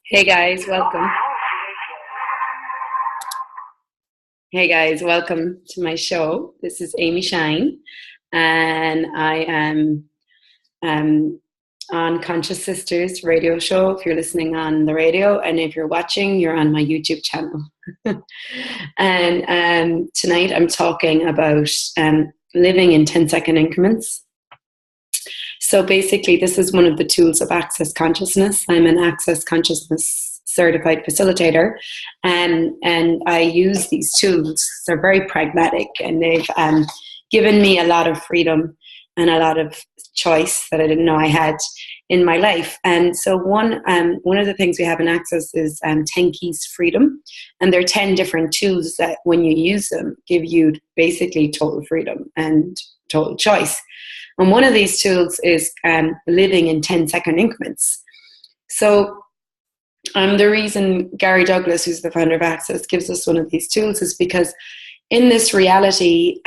Hey guys, welcome. Hey guys, welcome to my show. This is Amy Shine, and I am on Conscious Sisters radio show. If you're listening on the radio, and if you're watching, you're on my YouTube channel. And tonight I'm talking about living in 10-second increments. So basically, this is one of the tools of Access Consciousness. I'm an Access Consciousness certified facilitator, and I use these tools. They're very pragmatic, and they've given me a lot of freedom and a lot of choice that I didn't know I had in my life. And so one of the things we have in Access is 10 Keys Freedom, and there are 10 different tools that, when you use them, give you basically total freedom and total choice. And one of these tools is living in 10-second increments. So the reason Gary Douglas, who's the founder of Access, gives us one of these tools is because in this reality,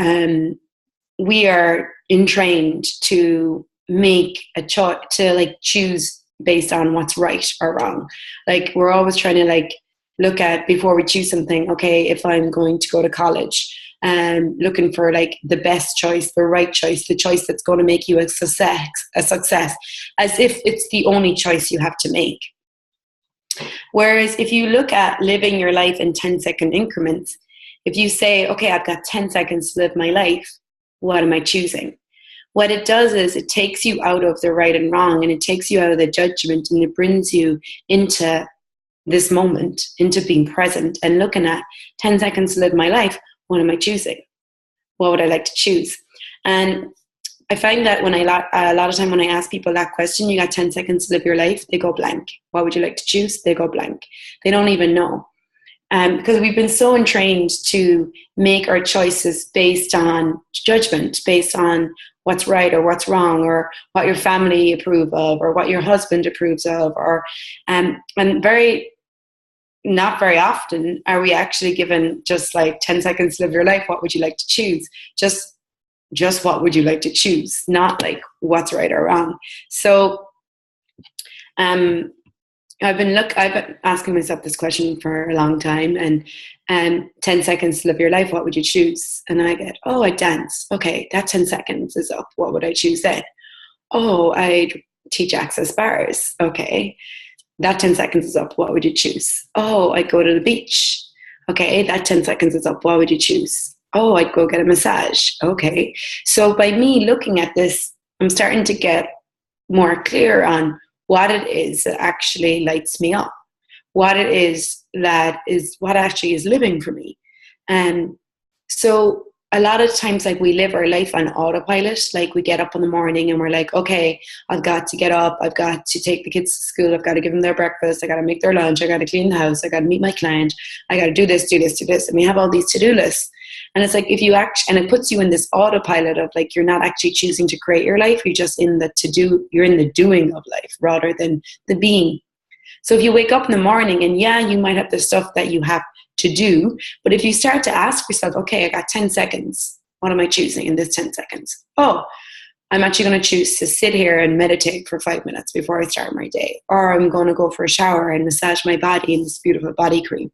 we are entrained to make a choice, to choose based on what's right or wrong. Like, we're always trying to look at, before we choose something, okay, if I'm going to go to college, looking for the best choice, the right choice, the choice that's going to make you a success, as if it's the only choice you have to make. Whereas if you look at living your life in 10-second increments, if you say, okay, I've got 10 seconds to live my life, what am I choosing? What it does is it takes you out of the right and wrong, and it takes you out of the judgment, and it brings you into this moment, into being present and looking at 10 seconds to live my life. What am I choosing? What would I like to choose? And I find that when a lot of time when I ask people that question, you got 10 seconds to live your life, they go blank. What would you like to choose? They go blank. They don't even know. Because we've been so entrained to make our choices based on judgment, based on what's right or what's wrong, or what your family approve of, or what your husband approves of, or and not very often are we actually given just 10 seconds to live your life. What would you like to choose? Just what would you like to choose? Not what's right or wrong. So I've been asking myself this question for a long time, and 10 seconds to live your life, what would you choose? And I get, oh, I dance. Okay, that 10 seconds is up. What would I choose then? Oh, I'd teach Access bars. Okay, that 10 seconds is up. What would you choose? Oh, I'd go to the beach. Okay, that 10 seconds is up. What would you choose? Oh, I'd go get a massage. Okay. So by me looking at this, I'm starting to get more clear on what it is that actually lights me up, what it is that is what actually is living for me. And so a lot of times, we live our life on autopilot. We get up in the morning and we're like, okay, I've got to get up. I've got to take the kids to school. I've got to give them their breakfast. I got to make their lunch. I got to clean the house. I got to meet my client. I got to do this, do this, do this. And we have all these to-do lists. And it's if you and it puts you in this autopilot of you're not actually choosing to create your life. You're just in the to-do. You're in the doing of life rather than the being. So if you wake up in the morning and you might have the stuff that you have to do, but if you start to ask yourself, okay, I got 10 seconds. What am I choosing in this 10 seconds? Oh, I'm actually going to choose to sit here and meditate for 5 minutes before I start my day. Or I'm going to go for a shower and massage my body in this beautiful body cream.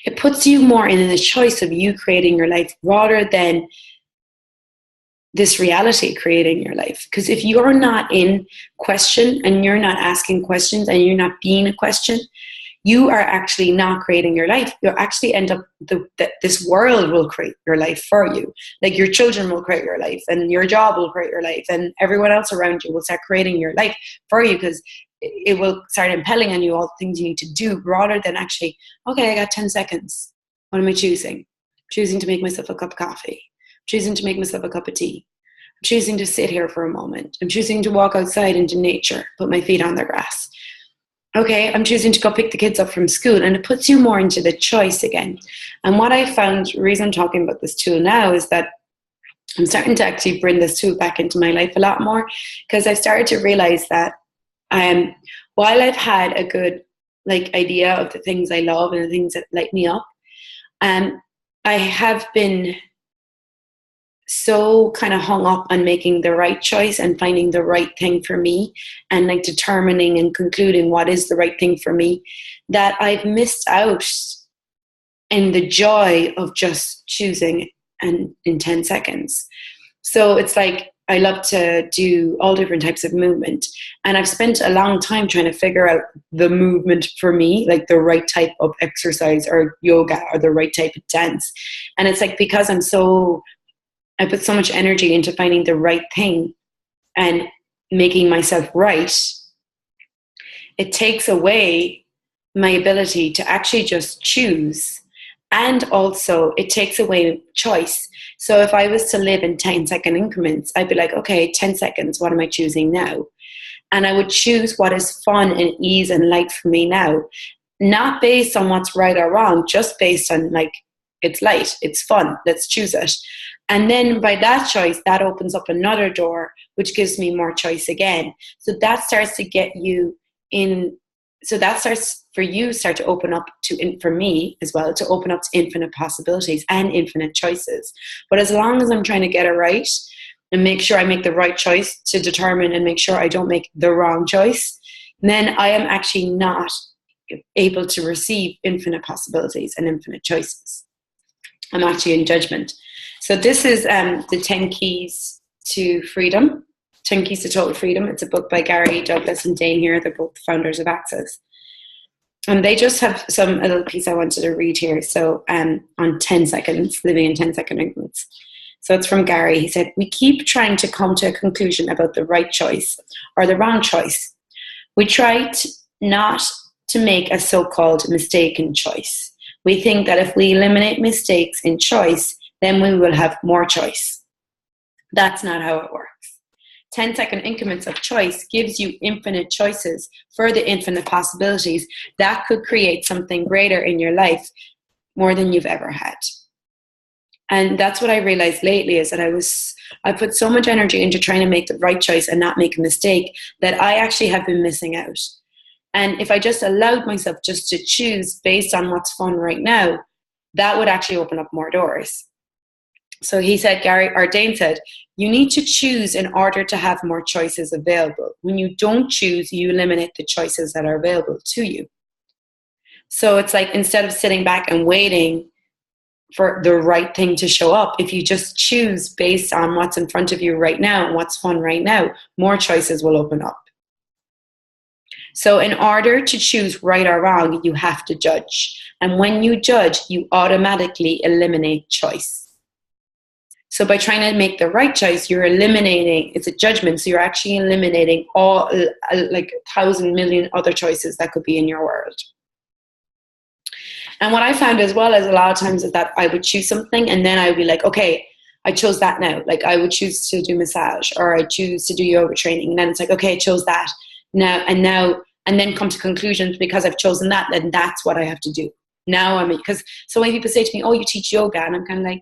It puts you more in the choice of you creating your life rather than this reality creating your life. Because if you're not in question and you're not asking questions and you're not being a question, you are actually not creating your life. You'll actually end up, this world will create your life for you. Your children will create your life, and your job will create your life, and everyone else around you will start creating your life for you, because it will start impelling on you all the things you need to do, rather than actually, okay, I got 10 seconds. What am I choosing? I'm choosing to make myself a cup of coffee. I'm choosing to make myself a cup of tea. I'm choosing to sit here for a moment. I'm choosing to walk outside into nature, put my feet on the grass. Okay, I'm choosing to go pick the kids up from school, and it puts you more into the choice again. And what I found, the reason I'm talking about this tool now, is that I'm starting to actually bring this tool back into my life a lot more, because I've started to realize that while I've had a good idea of the things I love and the things that light me up, I have been so kind of hung up on making the right choice and finding the right thing for me, and like determining and concluding what is the right thing for me, that I've missed out in the joy of just choosing and in 10 seconds. So it's like, I love to do all different types of movement. And I've spent a long time trying to figure out the movement for me, like the right type of exercise or yoga or the right type of dance. And it's like, because I put so much energy into finding the right thing and making myself right, it takes away my ability to actually just choose. And also it takes away choice. So if I was to live in 10-second increments, I'd be like, okay, 10 seconds, what am I choosing now? And I would choose what is fun and ease and light for me now, not based on what's right or wrong, just based on like, it's light, it's fun, let's choose it. And then by that choice, that opens up another door, which gives me more choice again. So that starts to get you in. So that starts for you, start to open up to, for me as well, to open up to infinite possibilities and infinite choices. But as long as I'm trying to get it right and make sure I make the right choice to determine and make sure I don't make the wrong choice, then I am actually not able to receive infinite possibilities and infinite choices. I'm actually in judgment. So this is the 10 Keys to Freedom. 10 Keys to Total Freedom. It's a book by Gary Douglas and Dane Heer. They're both the founders of Access. And they just have a little piece I wanted to read here. So on 10 seconds, living in 10-second increments. So it's from Gary. He said, we keep trying to come to a conclusion about the right choice or the wrong choice. We try not to make a so-called mistaken choice. We think that if we eliminate mistakes in choice, then we will have more choice. That's not how it works. 10-second increments of choice gives you infinite choices, further infinite possibilities that could create something greater in your life, more than you've ever had. And that's what I realized lately, is that I put so much energy into trying to make the right choice and not make a mistake that I actually have been missing out. And if I just allowed myself just to choose based on what's fun right now, that would actually open up more doors. So he said, Dane said, you need to choose in order to have more choices available. When you don't choose, you eliminate the choices that are available to you. So it's like, instead of sitting back and waiting for the right thing to show up, if you just choose based on what's in front of you right now and what's fun right now, more choices will open up. So in order to choose right or wrong, you have to judge. And when you judge, you automatically eliminate choice. So by trying to make the right choice, you're eliminating, it's a judgment, so you're actually eliminating all, like 1,000 million other choices that could be in your world. And what I found as well, as a lot of times, is that I would choose something and then I would be like, okay, I chose that now. Like I would choose to do massage, or I choose to do yoga training. And then it's like, okay, I chose that now, and then come to conclusions because I've chosen that, then that's what I have to do. Now I mean, because so many people say to me, oh, you teach yoga, and I'm kind of like,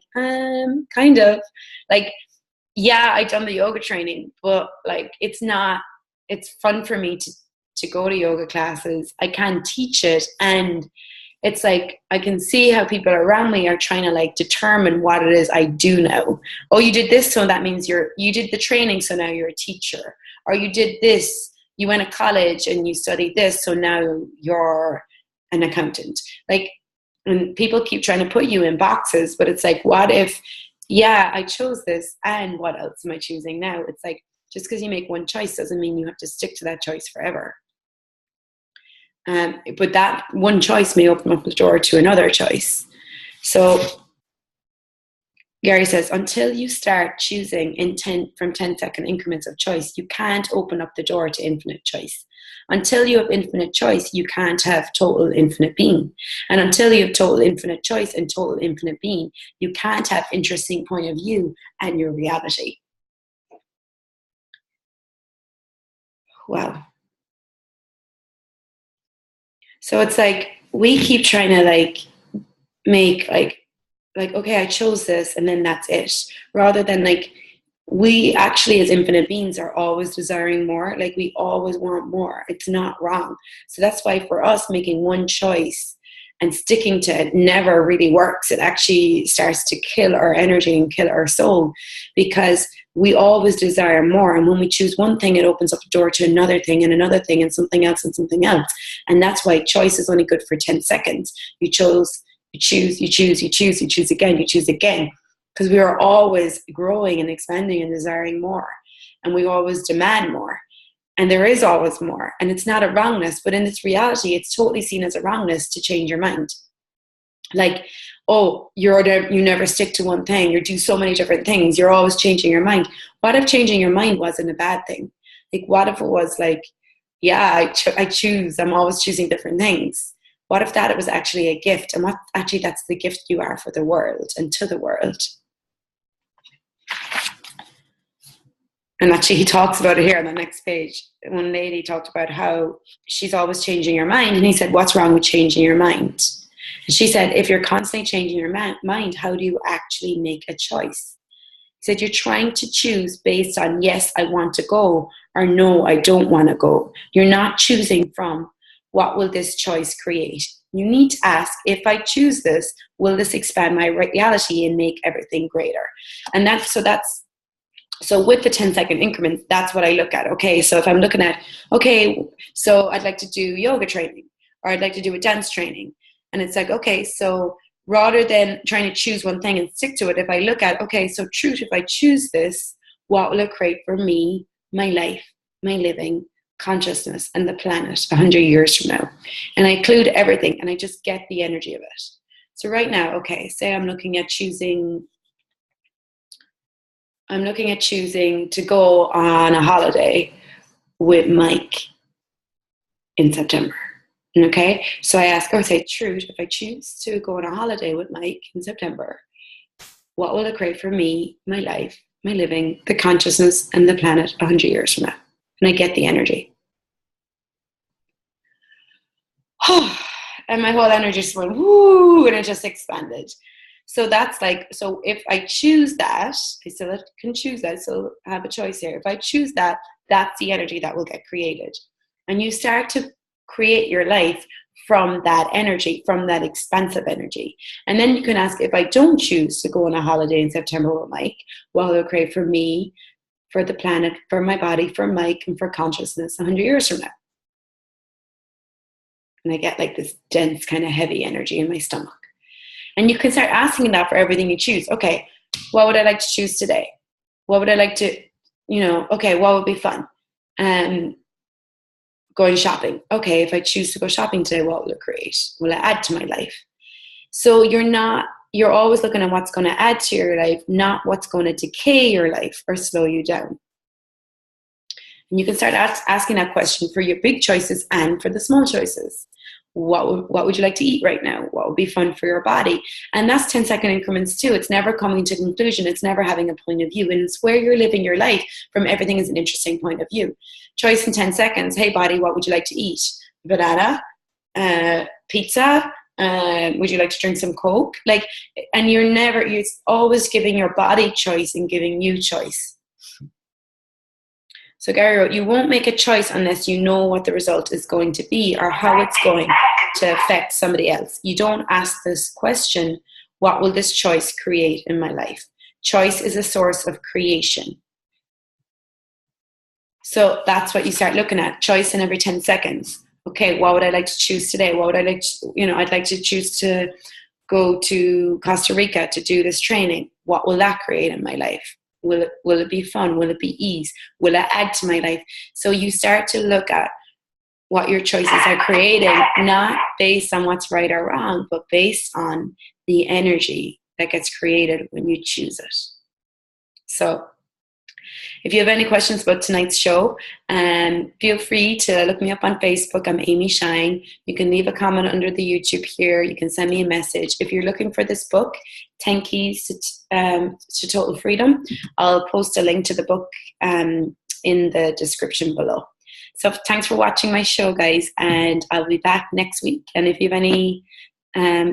kind of, like, yeah, I've done the yoga training, but like, it's fun for me to go to yoga classes. I can teach it, and it's like, I can see how people around me are trying to like determine what it is I do now. Oh, you did this, so that means you did the training, so now you're a teacher. Or you did this, you went to college and you studied this, so now you're an accountant. Like, and people keep trying to put you in boxes, but it's like, what if, yeah, I chose this, and what else am I choosing now? It's like, just because you make one choice doesn't mean you have to stick to that choice forever. But that one choice may open up the door to another choice. So Gary says, until you start choosing from 10-second increments of choice, you can't open up the door to infinite choice. Until you have infinite choice, you can't have total infinite being. And until you have total infinite choice and total infinite being, you can't have interesting point of view and your reality. Wow. So it's like, we keep trying to like make like, okay, I chose this and then that's it. Rather than like, we actually as infinite beings are always desiring more. Like we always want more. It's not wrong. So that's why for us, making one choice and sticking to it never really works. It actually starts to kill our energy and kill our soul, because we always desire more. And when we choose one thing, it opens up the door to another thing and another thing and something else and something else. And that's why choice is only good for 10 seconds. You choose again, because we are always growing and expanding and desiring more. And we always demand more. And there is always more. And it's not a wrongness, but in this reality, it's totally seen as a wrongness to change your mind. Like, oh, you never stick to one thing. You do so many different things. You're always changing your mind. What if changing your mind wasn't a bad thing? Like, what if it was like, yeah, I choose. I'm always choosing different things. What if that it was actually a gift? And what actually that's the gift you are for the world and to the world. And actually, he talks about it here on the next page. One lady talked about how she's always changing her mind. And he said, what's wrong with changing your mind? And she said, if you're constantly changing your mind, how do you actually make a choice? He said, you're trying to choose based on, yes, I want to go, or no, I don't want to go. You're not choosing from, what will this choice create? You need to ask, if I choose this, will this expand my reality and make everything greater? And so with the 10-second increments, that's what I look at. Okay, so if I'm looking at, okay, so I'd like to do yoga training, or I'd like to do a dance training. And it's like, okay, so rather than trying to choose one thing and stick to it, if I look at, okay, so truth, if I choose this, what will it create for me, my life, my living, consciousness, and the planet 100 years from now? And I include everything, and I just get the energy of it. So right now, okay, say I'm looking at choosing to go on a holiday with Mike in September. Okay, so I ask, or say, truth, if I choose to go on a holiday with Mike in September, what will it create for me, my life, my living, the consciousness, and the planet 100 years from now? And I get the energy. And my whole energy just went, whoo, and it just expanded. So that's like, so if I choose that, I still can choose that, so I have a choice here. If I choose that, that's the energy that will get created. And you start to create your life from that energy, from that expansive energy. And then you can ask, if I don't choose to go on a holiday in September with Mike, what will it create for me, for the planet, for my body, for Mike, and for consciousness 100 years from now? And I get like this dense kind of heavy energy in my stomach. And you can start asking that for everything you choose. Okay, what would I like to choose today? What would I like to, okay, what would be fun? Going shopping. Okay, if I choose to go shopping today, what will it create? Will it add to my life? So you're always looking at what's going to add to your life, not what's going to decay your life or slow you down. And you can start asking that question for your big choices and for the small choices. What would you like to eat right now? What would be fun for your body? And that's 10-second increments too. It's never coming to conclusion. It's never having a point of view. And it's where you're living your life from everything is an interesting point of view. Choice in 10 seconds. Hey, body, what would you like to eat? Banana? Pizza? Would you like to drink some Coke? And you're always giving your body choice and giving you choice. So Gary wrote, you won't make a choice unless you know what the result is going to be or how it's going to affect somebody else. You don't ask this question, what will this choice create in my life? Choice is a source of creation. So that's what you start looking at, choice in every 10 seconds. Okay, what would I like to choose today? What would I like to, I'd like to choose to go to Costa Rica to do this training. What will that create in my life? Will it be fun? Will it be ease? Will it add to my life? So you start to look at what your choices are creating, not based on what's right or wrong, but based on the energy that gets created when you choose it. So if you have any questions about tonight's show, feel free to look me up on Facebook. I'm Amy Shine. You can leave a comment under the YouTube here. You can send me a message. If you're looking for this book, 10 Keys to Total Freedom, I'll post a link to the book in the description below. So thanks for watching my show, guys, and I'll be back next week. And if you have any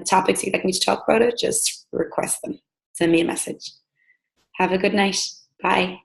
topics you'd like me to talk about, just request them. Send me a message. Have a good night. Bye.